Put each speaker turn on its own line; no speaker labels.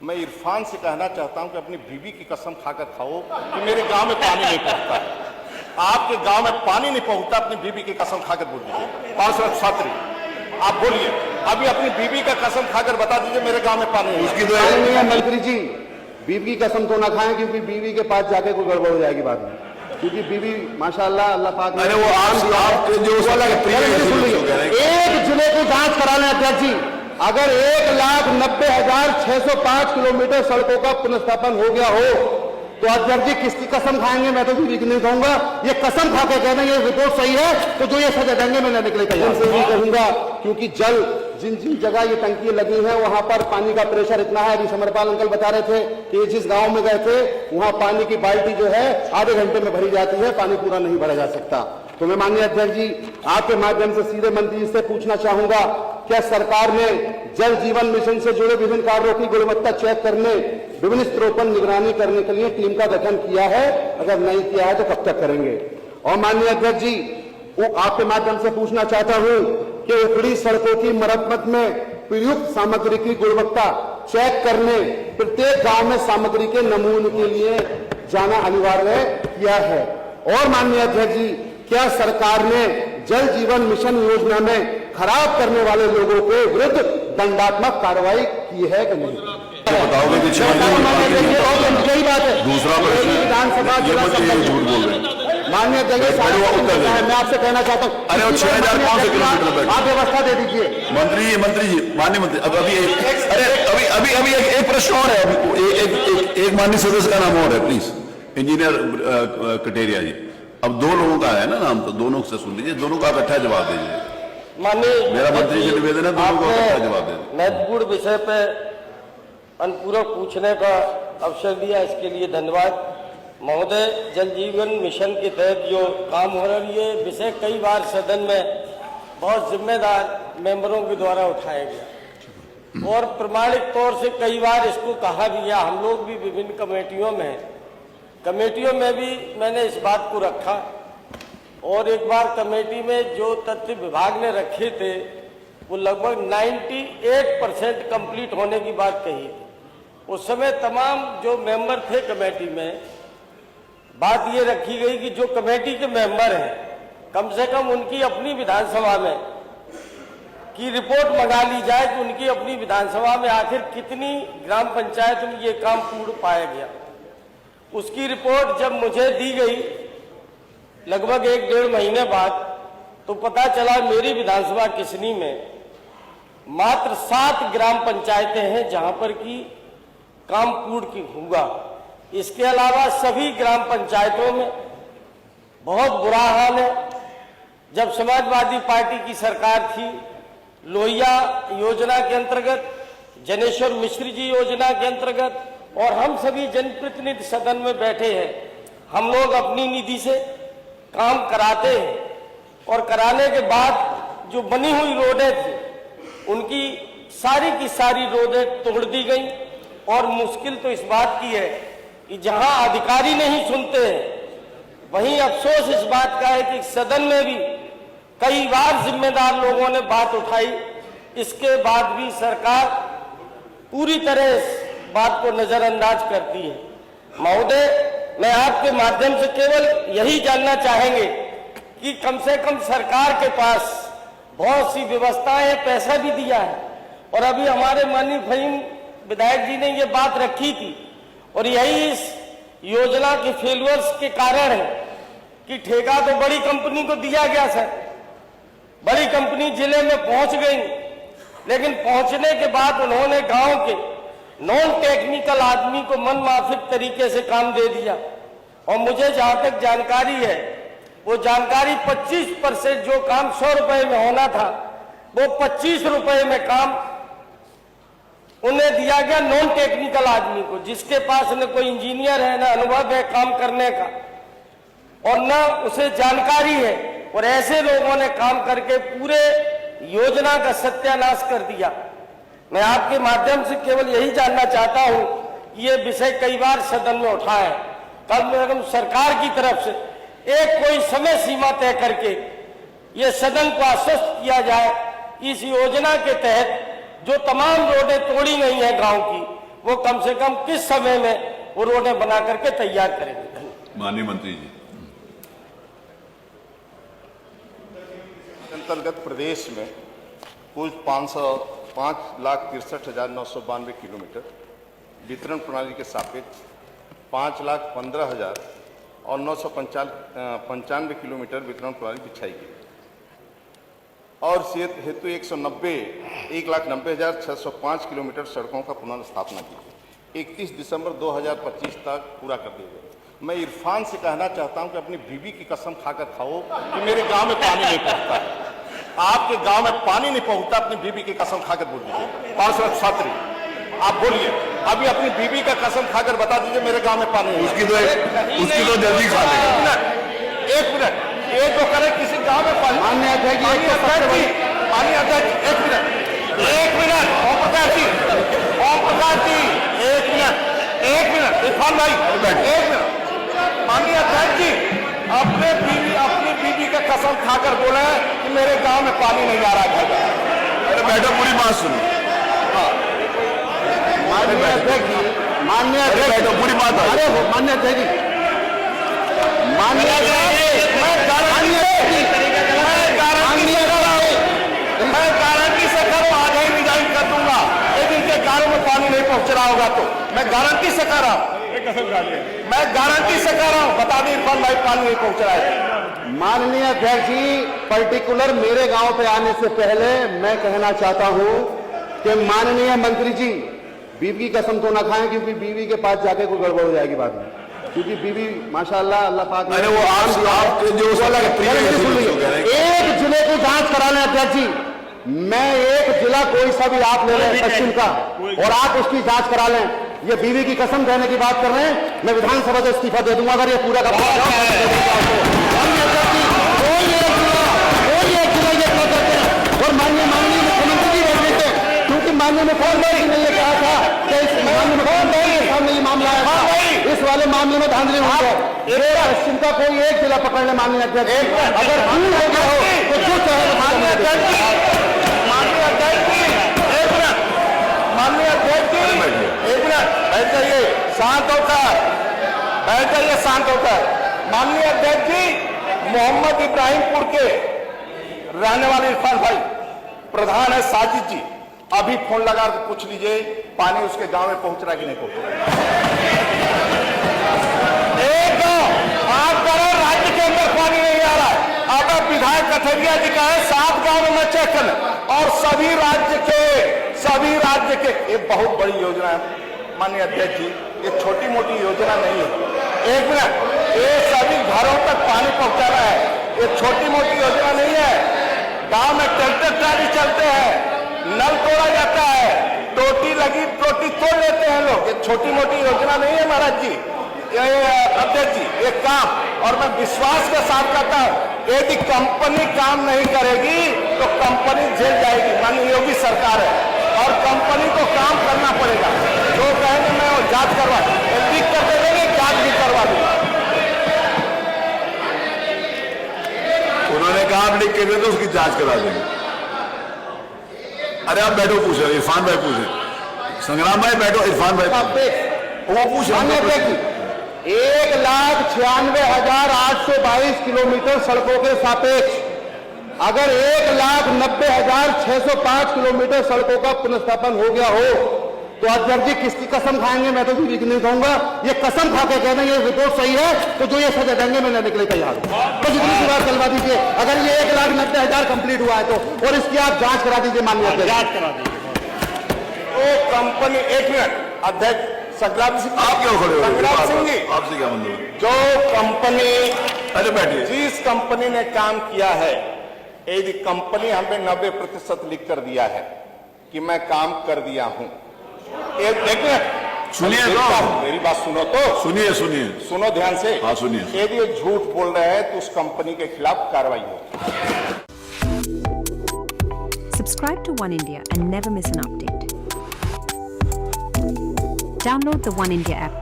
मैं इरफान से कहना चाहता हूं कि अपनी बीवी की कसम खाकर खाओ कि मेरे गांव में पानी नहीं पहुंचता है। आपके गांव में पानी नहीं पहुंचता, अपनी बीवी की कसम खाकर बोल दीजिए। पार्षद छात्री आप बोलिए, अभी अपनी बीवी का कसम खाकर बता दीजिए मेरे गांव में पानी
उसकी तो नहीं है। मंत्री जी, बीवी की कसम तो ना खाएं, क्योंकि बीवी के पास जाके कोई गड़बड़ हो जाएगी बाद में, क्योंकि बीवी माशाल्लाह अल्लाह पाक ने
वो आप जो
एक जिले की जांच करा लें अध्यक्ष जी। अगर 1,90,605 किलोमीटर सड़कों का पुनर्स्थापन हो गया हो तो अध्यक्ष जी किसकी कसम खाएंगे? मैं तो बीवी की नहीं कहूंगा। ये कसम खा के कहना ये रिपोर्ट सही है तो जो ये सजा देंगे मैं लेने के लिए तैयार नहीं कहूंगा, क्योंकि जल जिन जिन जगह ये टंकी लगी है वहां पर पानी का प्रेशर इतना है। अभी समरपाल अंकल बता रहे थे कि जिस गांव में गए थे वहां पानी की बाल्टी जो है आधे घंटे में भरी जाती है, पानी पूरा नहीं भरा जा सकता। तो मैं माननीय अध्यक्ष जी आपके माध्यम से सीधे मंत्री जी से पूछना चाहूंगा, क्या सरकार ने जल जीवन मिशन से जुड़े विभिन्न कार्यों की गुणवत्ता चेक करने, विभिन्न स्तरों पर निगरानी करने के लिए टीम का गठन किया है? अगर नहीं किया है तो कब तक करेंगे? और माननीय अध्यक्ष जी आपके माध्यम से पूछना चाहता हूं कि उखड़ी सड़कों की मरम्मत में प्रयुक्त सामग्री की गुणवत्ता चेक करने प्रत्येक गांव में सामग्री के नमूने के लिए जाना अनिवार्य किया है? और माननीय अध्यक्ष जी, क्या सरकार ने जल जीवन मिशन योजना में खराब करने वाले लोगों के विरुद्ध दंडात्मक कार्रवाई की है कि नहीं?
बताओगे कि
यही बात है।
दूसरा प्रश्न,
विधानसभा
झूठ बोल रहे हैं
माननीय अध्यक्ष, मैं आपसे कहना चाहता हूँ,
अरे वो 6,500 किलोमीटर
आप व्यवस्था दे दीजिए।
मंत्री जी, माननीय मंत्री, अभी एक प्रश्न और है। अभी एक माननीय सदस्य का नाम और है, प्लीज। इंजीनियर कटेरिया जी, अब दो लोगों का है ना नाम, तो दोनों से सुन लीजिए, दोनों का इकट्ठा जवाब दीजिए।
माननीय
मेरा मंत्री से निवेदन है, दोनों को इकट्ठा जवाब दीजिए।
महत्वपूर्ण विषय पे अनुपूरक पूछने का अवसर दिया, इसके लिए धन्यवाद महोदय। जल जीवन मिशन के तहत जो काम हो रहा है, ये विषय कई बार सदन में बहुत जिम्मेदार मेंबरों के द्वारा उठाया गया और प्रमाणिक तौर से कई बार इसको कहा भी गया। हम लोग भी विभिन्न कमेटियों में हैं, कमेटियों में भी मैंने इस बात को रखा और एक बार कमेटी में जो तथ्य विभाग ने रखे थे वो लगभग 98% कंप्लीट होने की बात कही थी। उस समय तमाम जो मेंबर थे कमेटी में, बात ये रखी गई कि जो कमेटी के मेंबर हैं कम से कम उनकी अपनी विधानसभा में की रिपोर्ट मंगा ली जाए कि उनकी अपनी विधानसभा में आखिर कितनी ग्राम पंचायत में ये काम पूर्ण पाया गया। उसकी रिपोर्ट जब मुझे दी गई लगभग 1-1.5 महीने बाद, तो पता चला मेरी विधानसभा किसनी में मात्र 7 ग्राम पंचायतें हैं जहां पर की काम पूर्ण हुआ। इसके अलावा सभी ग्राम पंचायतों में बहुत बुरा हाल है। जब समाजवादी पार्टी की सरकार थी, लोहिया योजना के अंतर्गत, जनेश्वर मिश्र जी योजना के अंतर्गत, और हम सभी जनप्रतिनिधि सदन में बैठे हैं, हम लोग अपनी निधि से काम कराते हैं और कराने के बाद जो बनी हुई रोडें थी उनकी सारी की सारी रोडें तोड़ दी गई। और मुश्किल तो इस बात की है कि जहां अधिकारी नहीं सुनते हैं वहीं अफसोस इस बात का है कि सदन में भी कई बार जिम्मेदार लोगों ने बात उठाई, इसके बाद भी सरकार पूरी तरह इस बात को नजरअंदाज करती है। महोदय, मैं आपके माध्यम से केवल यही जानना चाहेंगे कि कम से कम सरकार के पास बहुत सी व्यवस्थाएं, पैसा भी दिया है और अभी हमारे माननीय फहीम विधायक जी ने ये बात रखी थी और यही इस योजना के फेलियर्स के कारण है कि ठेका तो बड़ी कंपनी को दिया गया सर, बड़ी कंपनी जिले में पहुंच गई, लेकिन पहुंचने के बाद उन्होंने गांव के नॉन टेक्निकल आदमी को मनमाफिक तरीके से काम दे दिया। और मुझे जहां तक जानकारी है वो जानकारी 25% जो काम 100 रुपए में होना था वो 25 रुपए में काम उन्हें दिया गया नॉन टेक्निकल आदमी को, जिसके पास न कोई इंजीनियर है, न अनुभव है काम करने का और न उसे जानकारी है। और ऐसे लोगों ने काम करके पूरे योजना का सत्यानाश कर दिया। मैं आपके माध्यम से केवल यही जानना चाहता हूं कि ये विषय कई बार सदन में उठा है, कम सरकार की तरफ से एक कोई समय सीमा तय करके ये सदन को आश्वस्त किया जाए, इस योजना के तहत जो तमाम रोडें तोड़ी गई हैं गांव की, वो कम से कम किस समय में वो रोडें बना करके तैयार करेंगे। धन्यवाद।
माननीय मंत्री जी।
अंतर्गत प्रदेश में कुल 5,63,992 किलोमीटर वितरण प्रणाली के सापेक्ष 5,15,000 और 995 किलोमीटर वितरण प्रणाली बिछाई गई और इस हेतु 1,90,605 किलोमीटर सड़कों का पुनर्स्थापना की। 31 दिसंबर 2025 तक पूरा कर दिया गया। मैं इरफान से कहना चाहता हूं कि अपनी बीवी की कसम खाकर खाओ कि मेरे गांव में पानी नहीं पहुंचता है। आपके गांव में पानी नहीं पहुंचता, अपनी बीवी की कसम खाकर बोल दीजिए। पार्षद छात्री आप बोलिए, अभी अपनी बीवी का कसम खाकर बता दीजिए मेरे गांव में पानी नहीं।
उसकी तो जल्दी खा लेगा।
एक मिनट, ये जो करे किसी गांव में पानी।
माननीय अध्यक्ष जी,
माननीय अध्यक्ष जी, माननीय अध्यक्ष, एक मिनट, ओम प्रकाश जी, एक मिनट, इरफान भाई, एक मिनट। माननीय अध्यक्ष जी, अपनी बीवी का कसम खाकर बोले कि मेरे गांव में पानी नहीं आ रहा है।
अरे बैठो, पूरी बात सुनो।
माननीय अध्यक्ष जी,
बैठो, पूरी बात।
अरे माननीय अध्यक्ष जी,
मैं गारंटी से करूं, आज ही रिजाइन कर दूंगा। यदि इनके गांव में पानी नहीं पहुंच रहा होगा तो मैं गारंटी से कह रहा हूं, मैं गारंटी से कह रहा हूं, बता दें इरफान भाई पानी नहीं पहुंच रहा है।
माननीय अध्यक्ष जी, पर्टिकुलर मेरे गांव पे आने से पहले मैं कहना चाहता हूं कि माननीय मंत्री जी बीवी की कसम तो ना खाएं, क्योंकि बीवी के पास जाके कोई गड़बड़ हो जाएगी बाद में, क्योंकि बीवी माशाल्लाह अल्लाह पाक ने।
अरे वो आप जो
एक जिले की जांच करा लें अध्यक्ष जी, मैं एक जिला कोई सा भी आप ले लें पश्चिम का और आप उसकी जांच करा लें। ये बीवी की कसम देने की बात कर रहे हैं, मैं विधानसभा से इस्तीफा दे दूंगा अगर ये पूरा का पूरा कोई एक जिला ये कह सकते हैं। और माननीय मुख्यमंत्री जी बोल रहे थे, क्योंकि माननीय मुख्यमंत्री ने ये कहा था कि इस माननीय मुख्यमंत्री के सामने ये मामला आया था, इस वाले मामले में धांधली हुई है। पश्चिम का कोई एक जिला पकड़ ले माननीय अध्यक्ष, अगर भूल हो गया हो तो जो चाहे माननीय अध्यक्ष जी,
माननीय अध्यक्ष जी, एक मिनट, माननीय अध्यक्ष जी, एक मिनट, बैठ जाइए, शांत होकर बैठ जाइए, शांत होकर। माननीय अध्यक्ष जी, मोहम्मद इब्राहिमपुर के रहने वाले इरफान भाई प्रधान है साजिद जी, अभी फोन लगा कर पूछ लीजिए पानी उसके गांव में पहुंच रहा है कि नहीं पहुंच रहा। एक गांव आप करो राज्य के अंदर पानी नहीं आ रहा है। अब विधायक कथरिया जी का है 7 गांव में मैं चेक कर, और सभी राज्य के ये बहुत बड़ी योजना है माननीय अध्यक्ष जी, ये छोटी मोटी योजना नहीं है। एक मिनट, ये सभी घरों तक पानी पहुंचा रहा है, ये छोटी मोटी योजना नहीं है। गांव में ट्रैक्टर ट्राली चलते हैं, नल तोड़ा जाता है, टोटी लगी टोटी तोड़ लेते हैं लोग, ये छोटी मोटी योजना नहीं है महाराज जी, ये अध्यक्ष जी, ये काम। और मैं विश्वास के साथ कहता हूं, यदि कंपनी काम नहीं करेगी तो कंपनी जेल जाएगी। माननीय योगी सरकार है और कंपनी को काम करना पड़ेगा। जो कहेंगे मैं वो जांच करवा लिख कर दे देंगे, जांच भी करवा दूंगा।
उन्होंने कहा आप लिख के दे दो, उसकी जांच करा देंगे। अरे आप बैठो, पूछो, इरफान भाई पूछे, संग्राम भाई बैठो, इरफान भाई वो पूछे।
1,96,822 किलोमीटर सड़कों के सापेक्ष अगर 1,90,605 किलोमीटर सड़कों का पुनर्स्थापन हो गया हो तो अध्यक्ष जी किसकी कसम खाएंगे? मैं तो बीवी की नहीं कहूंगा, ये कसम खा के कहना ये रिपोर्ट सही है तो जो ये सजा देंगे मैं लेने के लिए तैयार हूं। बस इतनी सी बात चलवा दीजिए, अगर ये 1,90,000 कंप्लीट हुआ है तो, और इसकी आप जांच करा दीजिए माननीय अध्यक्ष।
जांच करा दीजिए। तो कंपनी, एक मिनट अध्यक्ष, संग्राम सिंह
आप क्यों खड़े हो?
संग्राम सिंह जी,
आपसे क्या मतलब?
जो कंपनी,
अरे बैठिए,
जिस कंपनी ने काम किया है, यदि कंपनी हमें 90% लिख कर दिया है कि मैं काम कर दिया हूं, एक देखिए,
सुनिए तो,
मेरी बात सुनो तो, सुनो ध्यान से।
हाँ सुनिए।
यदि ये झूठ बोल रहे हैं तो उस कंपनी के खिलाफ कार्रवाई हो।
Subscribe to One India and never miss an update. Download the One India app